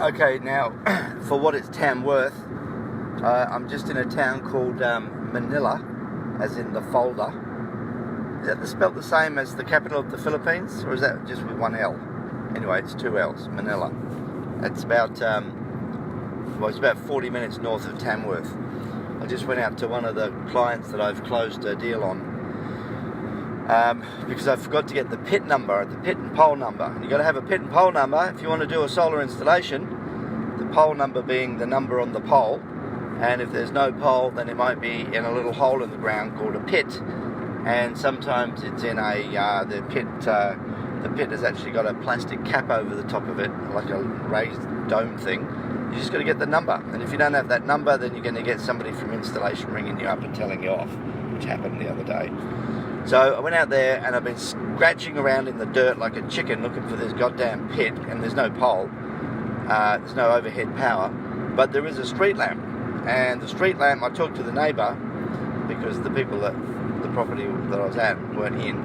Okay, now for what it's Tamworth, I'm just in a town called Manila, as in the folder. Is that spelled the same as the capital of the Philippines, or is that just with one L? Anyway, it's two L's, Manila. It's about it's about 40 minutes north of Tamworth. I just went out to one of the clients that I've closed a deal on because I forgot to get the pit number, the pit and pole number. You've got to have a pit and pole number if you want to do a solar installation, the pole number being the number on the pole, and if there's no pole then it might be in a little hole in the ground called a pit, and sometimes it's in a the pit has actually got a plastic cap over the top of it, like a raised dome thing. You just got to get the number, and if you don't have that number then you're going to get somebody from installation ringing you up and telling you off, which happened the other day. So I went out there and I've been scratching around in the dirt like a chicken looking for this goddamn pit, and there's no pole, there's no overhead power, but there is a street lamp. And the street lamp, I talked to the neighbour because the people that the property that I was at weren't in,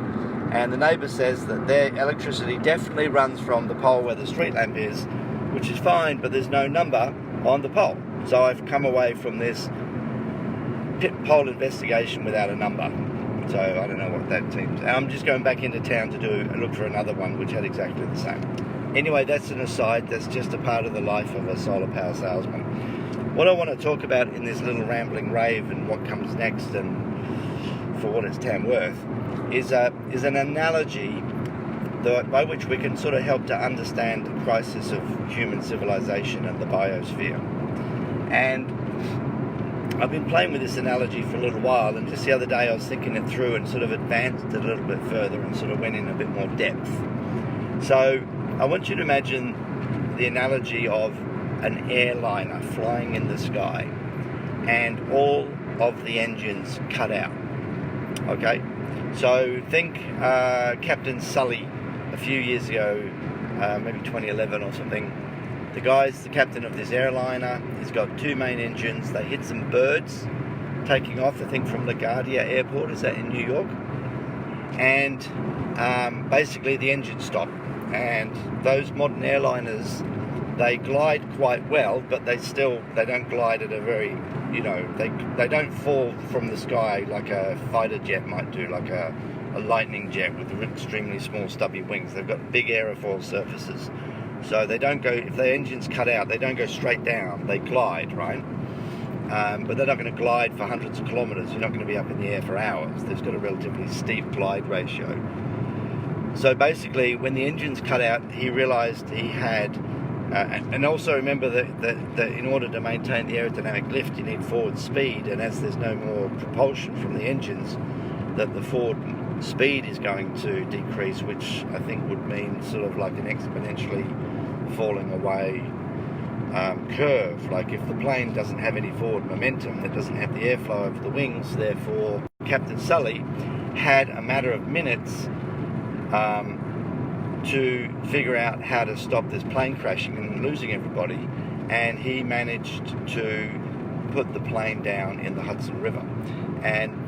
and the neighbour says that their electricity definitely runs from the pole where the street lamp is, which is fine, but there's no number on the pole. So I've come away from this pit pole investigation without a number. So I don't know what that seems. I'm just going back into town to look for another one which had exactly the same. Anyway, that's an aside. That's just a part of the life of a solar power salesman. What I want to talk about in this little rambling rave and what comes next, and for what it's Tamworth, is an analogy by which we can sort of help to understand the crisis of human civilization and the biosphere. And I've been playing with this analogy for a little while, and just the other day I was thinking it through and sort of advanced it a little bit further and sort of went in a bit more depth. So I want you to imagine the analogy of an airliner flying in the sky and all of the engines cut out. Okay, so think Captain Sully a few years ago, maybe 2011 or something. The captain of this airliner, he's got two main engines. They hit some birds taking off, I think from LaGuardia Airport, is that in New York? And basically the engine stopped. And those modern airliners, they glide quite well, but they don't glide at a very, they don't fall from the sky like a fighter jet might do, like a lightning jet with extremely small stubby wings. They've got big aerofoil surfaces. So they don't go, if the engine's cut out, they don't go straight down, they glide, right? But they're not going to glide for hundreds of kilometers. You're not going to be up in the air for hours. They've got a relatively steep glide ratio. So basically, when the engine's cut out, he realized he had, and also remember that in order to maintain the aerodynamic lift, you need forward speed, and as there's no more propulsion from the engines, that the forward speed is going to decrease, which I think would mean sort of like an exponentially falling away curve. Like if the plane doesn't have any forward momentum, it doesn't have the airflow over the wings, therefore Captain Sully had a matter of minutes to figure out how to stop this plane crashing and losing everybody, and he managed to put the plane down in the Hudson River. And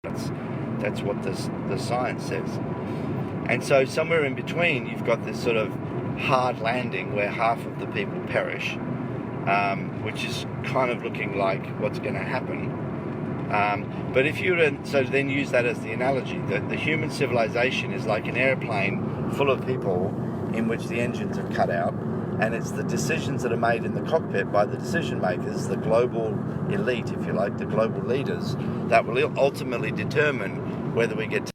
That's what the science says. And so somewhere in between, you've got this sort of hard landing where half of the people perish, which is kind of looking like what's going to happen. But if you then use that as the analogy, that the human civilization is like an airplane full of people in which the engines are cut out, and it's the decisions that are made in the cockpit by the decision makers, the global elite, if you like, the global leaders, that will ultimately determine whether we get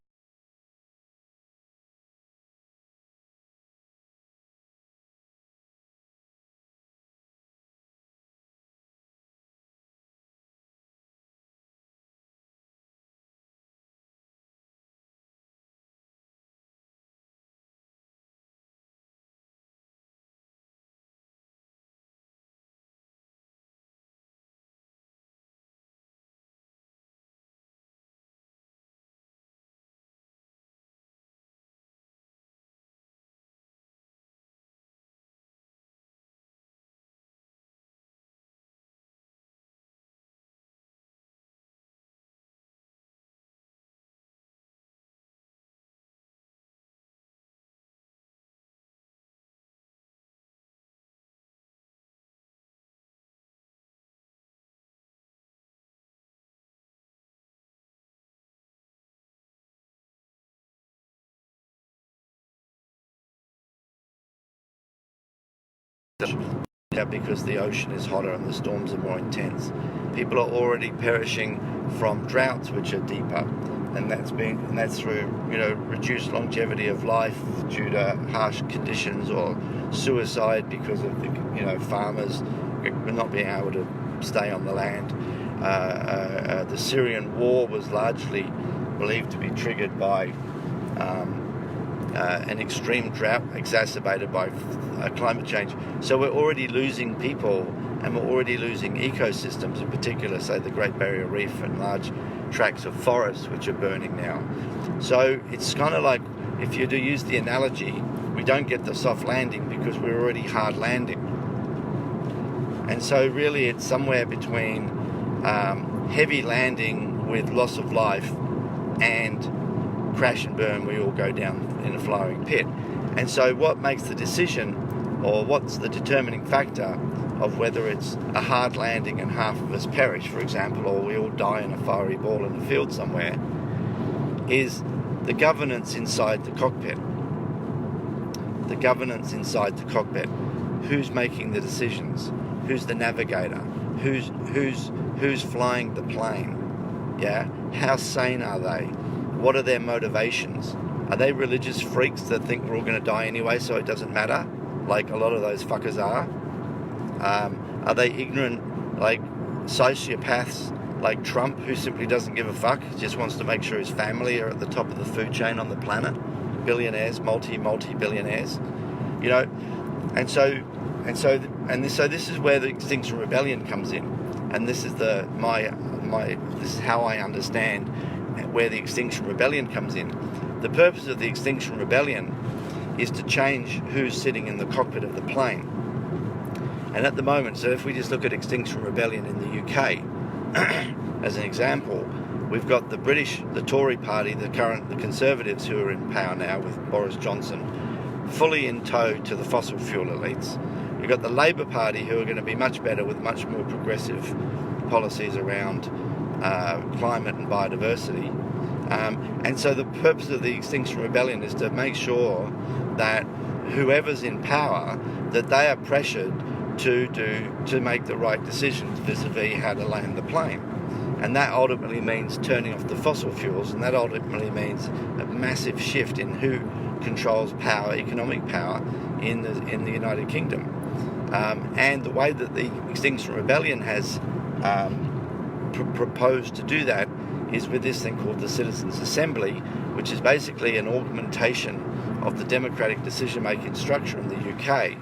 because the ocean is hotter and the storms are more intense. People are already perishing from droughts which are deeper, and that's through reduced longevity of life due to harsh conditions, or suicide because of the farmers not being able to stay on the land. The Syrian war was largely believed to be triggered by an extreme drought exacerbated by climate change. So we're already losing people, and we're already losing ecosystems, in particular, say the Great Barrier Reef and large tracts of forests which are burning now. So it's kind of like, if you do use the analogy, we don't get the soft landing because we're already hard landing. And so really it's somewhere between heavy landing with loss of life and crash and burn, we all go down in a flowing pit. And so what makes the decision, or what's the determining factor of whether it's a hard landing and half of us perish, for example, or we all die in a fiery ball in a field somewhere, is the governance inside the cockpit. The governance inside the cockpit. Who's making the decisions? Who's the navigator? Who's flying the plane? Yeah? How sane are they? What are their motivations? Are they religious freaks that think we're all going to die anyway, so it doesn't matter, like a lot of those fuckers are? Are they ignorant, like sociopaths like Trump, who simply doesn't give a fuck, just wants to make sure his family are at the top of the food chain on the planet? Billionaires, multi-billionaires, So this is where the Extinction Rebellion comes in, and this is this is how I understand where the Extinction Rebellion comes in. The purpose of the Extinction Rebellion is to change who's sitting in the cockpit of the plane. And at the moment, so if we just look at Extinction Rebellion in the UK as an example, we've got the British, the Tory party, the Conservatives who are in power now with Boris Johnson, fully in tow to the fossil fuel elites. We've got the Labour Party, who are going to be much better with much more progressive policies around climate and biodiversity. And so the purpose of the Extinction Rebellion is to make sure that whoever's in power, that they are pressured to make the right decisions vis-a-vis how to land the plane. And that ultimately means turning off the fossil fuels, and that ultimately means a massive shift in who controls power, economic power, in the United Kingdom. And the way that the Extinction Rebellion has proposed to do that is with this thing called the Citizens' Assembly, which is basically an augmentation of the democratic decision-making structure in the UK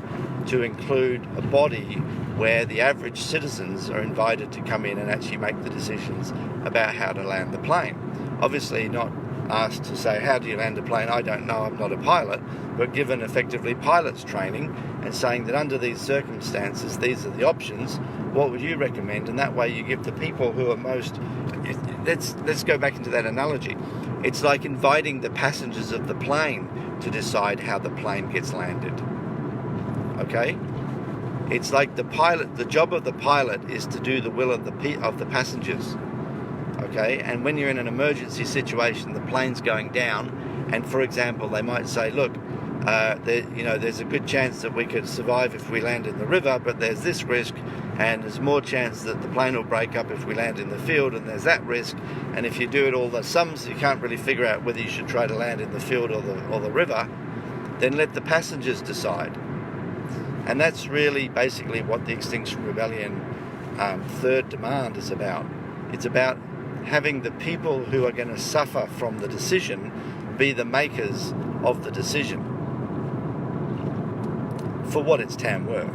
to include a body where the average citizens are invited to come in and actually make the decisions about how to land the plane. Obviously not asked to say, how do you land a plane? I don't know, I'm not a pilot, but given effectively pilot's training and saying that under these circumstances, these are the options, what would you recommend? And that way you give the people who are most... Let's go back into that analogy. It's like inviting the passengers of the plane to decide how the plane gets landed. Okay? It's like the pilot, the job of the pilot is to do the will of the passengers. Okay, and when you're in an emergency situation, the plane's going down, and for example, they might say, look, there's a good chance that we could survive if we land in the river, but there's this risk, and there's more chance that the plane will break up if we land in the field, and there's that risk. And if you do it all the sums, you can't really figure out whether you should try to land in the field or the river. Then let the passengers decide. And that's really basically what the Extinction Rebellion third demand is about. It's about having the people who are going to suffer from the decision be the makers of the decision for what it's Tamworth.